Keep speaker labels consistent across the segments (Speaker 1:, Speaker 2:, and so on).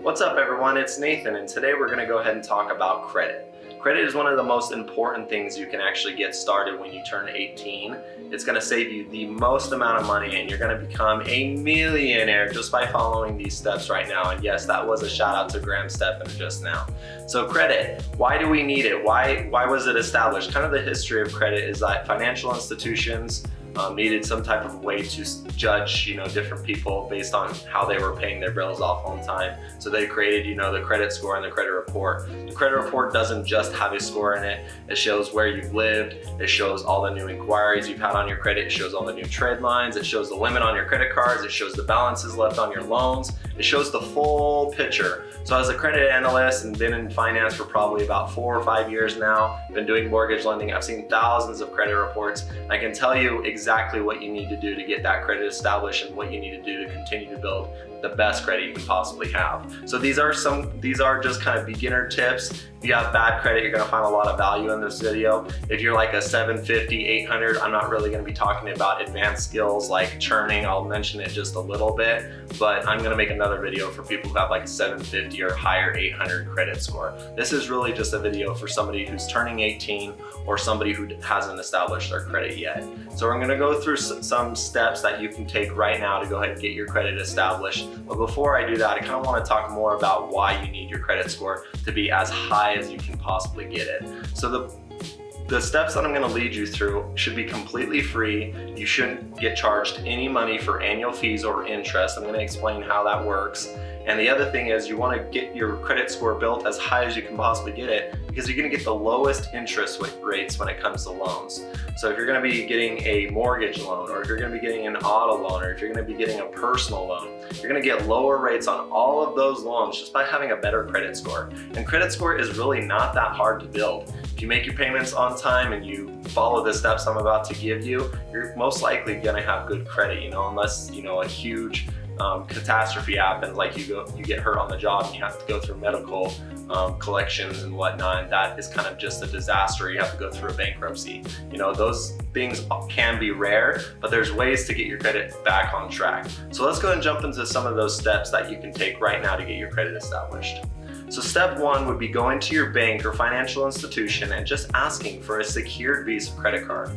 Speaker 1: What's up everyone, it's Nathan, and today we're going to go ahead and talk about credit. Credit is one of the most important things you can actually get started when you turn 18. It's going to save you the most amount of money and you're going to become a millionaire just by following these steps right now. And yes, that was a shout out to Graham Stephan just now. So credit, why do we need it? Why was it established? Kind of the history of credit is that financial institutions needed some type of way to judge, different people based on how they were paying their bills off on time. So they created, the credit score and the credit report. The credit report doesn't just have a score in it. It shows where you've lived. It shows all the new inquiries you've had on your credit. It shows all the new trade lines. It shows the limit on your credit cards. It shows the balances left on your loans. It shows the full picture. So as a credit analyst and been in finance for probably about 4 or 5 years now, been doing mortgage lending, I've seen thousands of credit reports. I can tell you exactly what you need to do to get that credit established and what you need to do to continue to build the best credit you can possibly have. So these are just kind of beginner tips. If you have bad credit, you're gonna find a lot of value in this video. If you're like a 750, 800, I'm not really gonna be talking about advanced skills like churning. I'll mention it just a little bit, but I'm gonna make another video for people who have like 750 or higher 800 credit score. This is really just a video for somebody who's turning 18 or somebody who hasn't established their credit yet. So we're gonna go through some steps that you can take right now to go ahead and get your credit established. But before I do that, I kind of want to talk more about why you need your credit score to be as high as you can possibly get it. So the steps that I'm going to lead you through should be completely free. You shouldn't get charged any money for annual fees or interest. I'm going to explain how that works. And the other thing is you want to get your credit score built as high as you can possibly get it because you're going to get the lowest interest rates when it comes to loans. So if you're going to be getting a mortgage loan, or if you're going to be getting an auto loan, or if you're going to be getting a personal loan, you're going to get lower rates on all of those loans just by having a better credit score. And credit score is really not that hard to build. If you make your payments on time and you follow the steps I'm about to give you, you're most likely going to have good credit, unless, a huge catastrophe happens, like you get hurt on the job and you have to go through medical collections and whatnot. That is kind of just a disaster. You have to go through a bankruptcy. Those things can be rare, but there's ways to get your credit back on track. So let's go ahead and jump into some of those steps that you can take right now to get your credit established. So step one would be going to your bank or financial institution and just asking for a secured Visa credit card.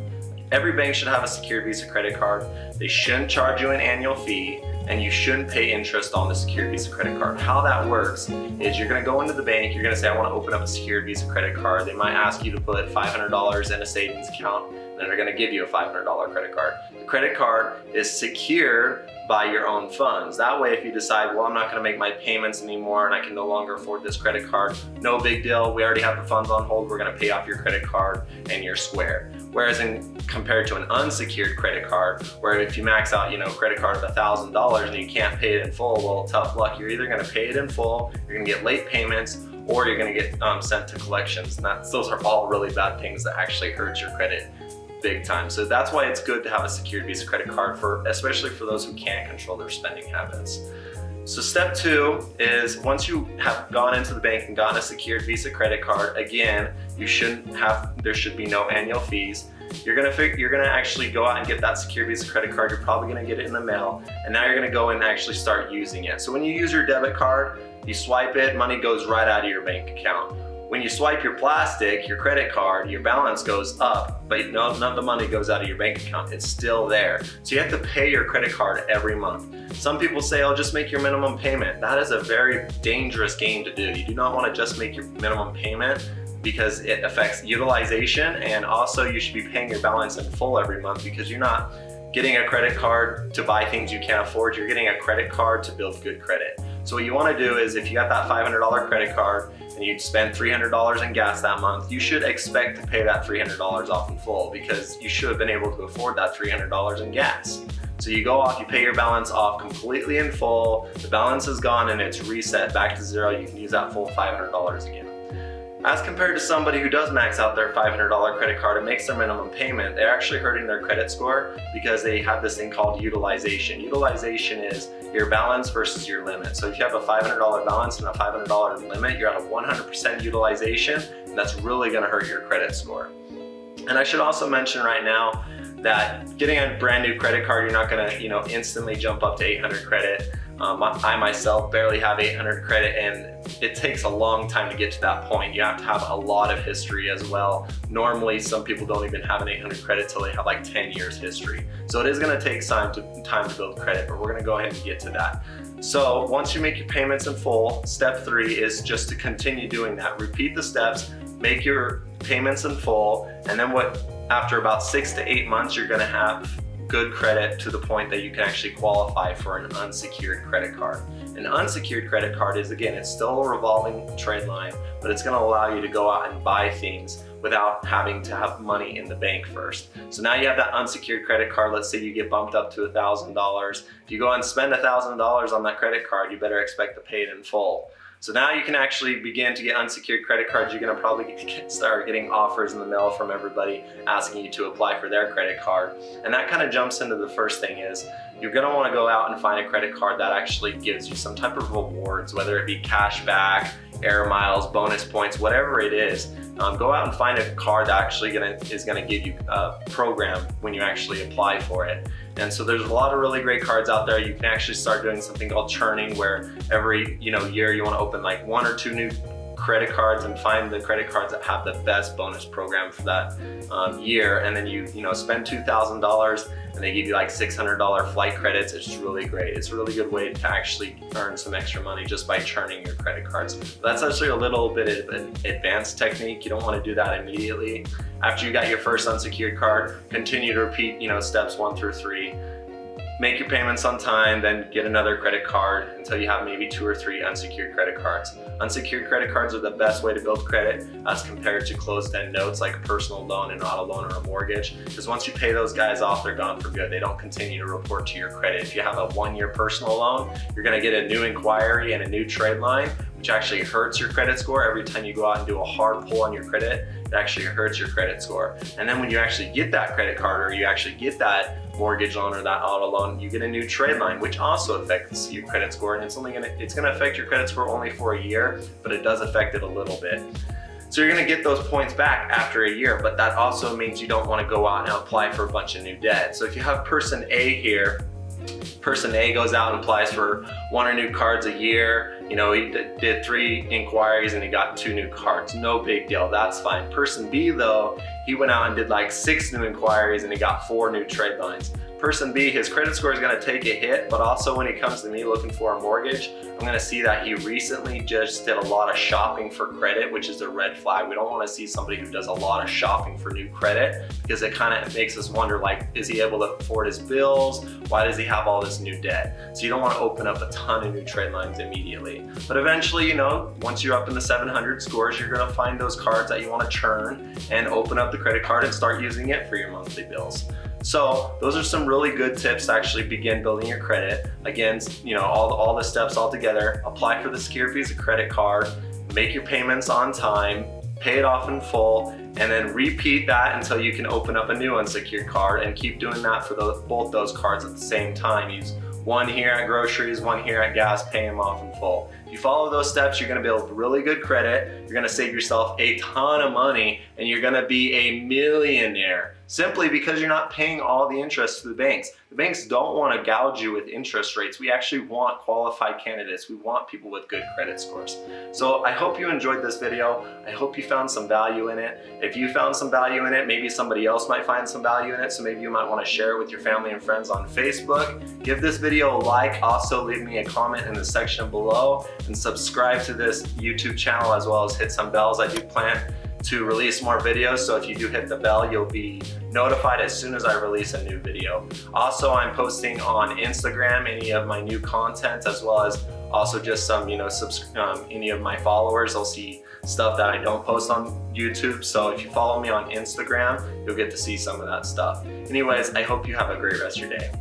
Speaker 1: Every bank should have a secured Visa credit card. They shouldn't charge you an annual fee, and you shouldn't pay interest on the secured Visa credit card. How that works is you're gonna go into the bank, you're gonna say, I wanna open up a secured Visa credit card. They might ask you to put $500 in a savings account, and then they're gonna give you a $500 credit card. The credit card is secured by your own funds. That way, if you decide, well, I'm not gonna make my payments anymore and I can no longer afford this credit card, no big deal. We already have the funds on hold. We're gonna pay off your credit card and you're square. Whereas compared to an unsecured credit card, where if you max out, credit card of $1,000 and you can't pay it in full, well, tough luck. You're either gonna pay it in full, you're gonna get late payments, or you're gonna get sent to collections. And those are all really bad things that actually hurt your credit big time. So that's why it's good to have a secured Visa credit card, especially for those who can't control their spending habits. So step two is once you have gone into the bank and gotten a secured Visa credit card, again, there should be no annual fees. You're gonna actually go out and get that secured Visa credit card. You're probably gonna get it in the mail, and now you're gonna go and actually start using it. So when you use your debit card, you swipe it, money goes right out of your bank account. When you swipe your plastic, your credit card, your balance goes up, but none of the money goes out of your bank account. It's still there. So you have to pay your credit card every month. Some people say, oh, just make your minimum payment. That is a very dangerous game to do. You do not want to just make your minimum payment because it affects utilization, and also you should be paying your balance in full every month because you're not getting a credit card to buy things you can't afford. You're getting a credit card to build good credit. So what you want to do is if you got that $500 credit card and you spend $300 in gas that month, you should expect to pay that $300 off in full because you should have been able to afford that $300 in gas. So you go off, you pay your balance off completely in full, the balance is gone and it's reset back to zero. You can use that full $500 again. As compared to somebody who does max out their $500 credit card and makes their minimum payment, they're actually hurting their credit score because they have this thing called utilization. Utilization is your balance versus your limit. So if you have a $500 balance and a $500 limit, you're at a 100% utilization, and that's really gonna hurt your credit score. And I should also mention right now that getting a brand new credit card, you're not gonna instantly jump up to 800 credit. I myself barely have 800 credit, and it takes a long time to get to that point. You have to have a lot of history as well. Normally, some people don't even have an 800 credit till they have like 10 years history. So it is gonna take time to build credit, but we're gonna go ahead and get to that. So once you make your payments in full, step 3 is just to continue doing that. Repeat the steps, make your payments in full, and then after about 6 to 8 months, you're gonna have good credit to the point that you can actually qualify for an unsecured credit card. An unsecured credit card is, again, it's still a revolving trade line, but it's gonna allow you to go out and buy things without having to have money in the bank first. So now you have that unsecured credit card. Let's say you get bumped up to $1,000. If you go and spend $1,000 on that credit card, you better expect to pay it in full. So now you can actually begin to get unsecured credit cards. You're gonna probably start getting offers in the mail from everybody asking you to apply for their credit card. And that kind of jumps into the first thing is, you're gonna wanna go out and find a credit card that actually gives you some type of rewards, whether it be cash back, air miles, bonus points, whatever it is. Go out and find a card that actually is gonna give you a program when you actually apply for it. And so there's a lot of really great cards out there. You can actually start doing something called churning, where every year you want to open like 1 or 2 new credit cards and find the credit cards that have the best bonus program for that year. And then you spend $2,000 and they give you like $600 flight credits. It's really great. It's a really good way to actually earn some extra money just by churning your credit cards. But that's actually a little bit of an advanced technique. You don't want to do that immediately. After you got your first unsecured card, continue to repeat steps 1 through 3. Make your payments on time, then get another credit card until you have maybe 2 or 3 unsecured credit cards. Unsecured credit cards are the best way to build credit as compared to closed-end notes like a personal loan, an auto loan, or a mortgage. Because once you pay those guys off, they're gone for good. They don't continue to report to your credit. If you have a 1-year personal loan, you're gonna get a new inquiry and a new trade line, which actually hurts your credit score. Every time you go out and do a hard pull on your credit, it actually hurts your credit score. And then when you actually get that credit card, or you actually get that mortgage loan or that auto loan, you get a new trade line, which also affects your credit score. And it's gonna affect your credit score only for a year, but it does affect it a little bit. So you're gonna get those points back after a year, but that also means you don't wanna go out and apply for a bunch of new debt. So if you have person A here, person A goes out and applies for 1 or 2 cards a year. He did 3 inquiries and he got 2 new cards. No big deal, that's fine. Person B though, he went out and did like 6 new inquiries and he got 4 new trade lines. Person B, his credit score is gonna take a hit, but also when he comes to me looking for a mortgage, I'm gonna see that he recently just did a lot of shopping for credit, which is a red flag. We don't wanna see somebody who does a lot of shopping for new credit, because it kind of makes us wonder, like, is he able to afford his bills? Why does he have all this new debt? So you don't wanna open up a ton of new trade lines immediately. But eventually, once you're up in the 700 scores, you're gonna find those cards that you wanna churn and open up the credit card and start using it for your monthly bills. So those are some really good tips to actually begin building your credit. Again, all the steps all together. Apply for the Secure Visa credit card, make your payments on time, pay it off in full, and then repeat that until you can open up a new unsecured card, and keep doing that for both those cards at the same time. Use 1 here at groceries, 1 here at gas, pay them off in full. If you follow those steps, you're gonna build really good credit, you're gonna save yourself a ton of money, and you're gonna be a millionaire, simply because you're not paying all the interest to the banks. The banks don't want to gouge you with interest rates. We actually want qualified candidates. We want people with good credit scores. So I hope you enjoyed this video. I hope you found some value in it. If you found some value in it, maybe somebody else might find some value in it, so maybe you might want to share it with your family and friends on Facebook. Give this video a like. Also leave me a comment in the section below, and subscribe to this YouTube channel, as well as hit some bells. I do plan to release more videos, so if you do hit the bell, you'll be notified as soon as I release a new video. Also, I'm posting on Instagram any of my new content, as well as also just some, any of my followers will see stuff that I don't post on YouTube. So if you follow me on Instagram, you'll get to see some of that stuff. Anyways, I hope you have a great rest of your day.